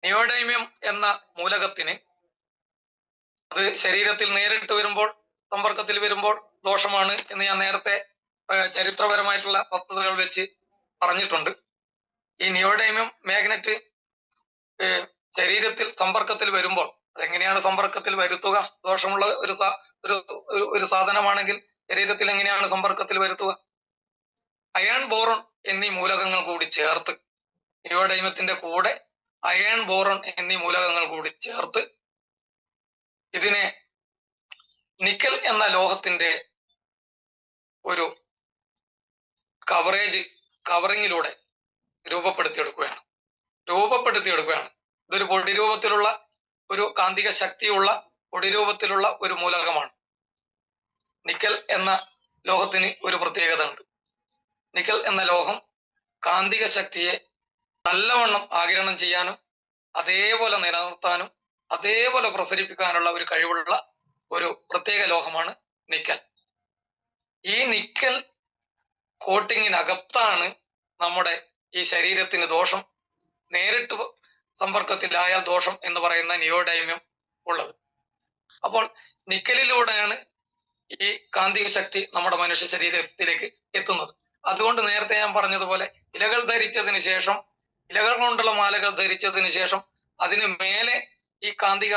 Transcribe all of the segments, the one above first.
Neodymium എന്ന മൂലകത്തിന് അത് ശരീരത്തിൽ നേരിട്ട് വരുമ്പോൾ, സമ്പർക്കത്തിൽ വരുമ്പോൾ ദോഷമാണ് എന്ന് ഞാൻ നേരത്തെ ചരിത്രപരമായിട്ടുള്ള വസ്തുതകൾ വെച്ച് പറഞ്ഞിട്ടുണ്ട്. ഈ നിയോഡൈമിയം മാഗ്നറ്റ് ശരീരത്തിൽ സമ്പർക്കത്തിൽ വരുമ്പോൾ അതെങ്ങനെയാണ് സമ്പർക്കത്തിൽ വരുത്തുക? ദോഷമുള്ള ഒരു സാധനമാണെങ്കിൽ ശരീരത്തിൽ എങ്ങനെയാണ് സമ്പർക്കത്തിൽ വരുത്തുക? അയൺ ബോറോൺ എന്നീ മൂലകങ്ങൾ കൂടി ചേർത്ത്, നിയോഡൈമത്തിന്റെ കൂടെ അയൺ ബോറോൺ എന്നീ മൂലകങ്ങൾ കൂടി ചേർത്ത് ഇതിനെ നിക്കൽ എന്ന ലോഹത്തിന്റെ ഒരു കവറിങ്ങിലൂടെ രൂപപ്പെടുത്തിയെടുക്കുകയാണ്. ഇതൊരു പൊടി രൂപത്തിലുള്ള ഒരു കാന്തിക ശക്തിയുള്ള പൊടി രൂപത്തിലുള്ള ഒരു മൂലകമാണ്. നിക്കൽ എന്ന ലോഹത്തിന് ഒരു പ്രത്യേകത ഉണ്ട്. നിക്കൽ എന്ന ലോഹം കാന്തിക ശക്തിയെ നല്ലവണ്ണം ആഗിരണം ചെയ്യാനും അതേപോലെ നിലനിർത്താനും അതേപോലെ പ്രസരിപ്പിക്കാനുള്ള ഒരു കഴിവുള്ള ഒരു പ്രത്യേക ലോഹമാണ് നിക്കൽ. ഈ നിക്കൽ കോട്ടിങ്ങിനകത്താണ് നമ്മുടെ ഈ ശരീരത്തിന് ദോഷം, നേരിട്ട് സമ്പർക്കത്തിലായാൽ ദോഷം എന്ന് പറയുന്ന നിയോഡൈമിയം ഉള്ളത്. അപ്പോൾ നിക്കലിലൂടെയാണ് ഈ കാന്തിക ശക്തി നമ്മുടെ മനുഷ്യ ശരീരത്തിലേക്ക് എത്തുന്നത്. അതുകൊണ്ട് നേരത്തെ ഞാൻ പറഞ്ഞതുപോലെ ഇലകൾ ധരിച്ചതിന് ശേഷം, ഇലകൾ കൊണ്ടുള്ള മാലകൾ ധരിച്ചതിന് ശേഷം അതിന് മേലെ ഈ കാന്തിക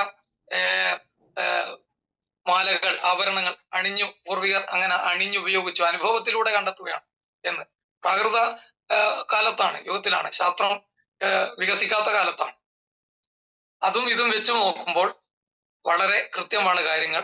മാലകൾ, ആഭരണങ്ങൾ പൂർവികർ അങ്ങനെ അണിഞ്ഞുപയോഗിച്ചു, അനുഭവത്തിലൂടെ കണ്ടെത്തുകയാണ് എന്ന്. പ്രാകൃത കാലത്താണ്, യുഗത്തിലാണ്, ശാസ്ത്രം വികസിക്കാത്ത കാലത്താണ്. അതും ഇതും വെച്ച് നോക്കുമ്പോൾ വളരെ കൃത്യമാണ് കാര്യങ്ങൾ.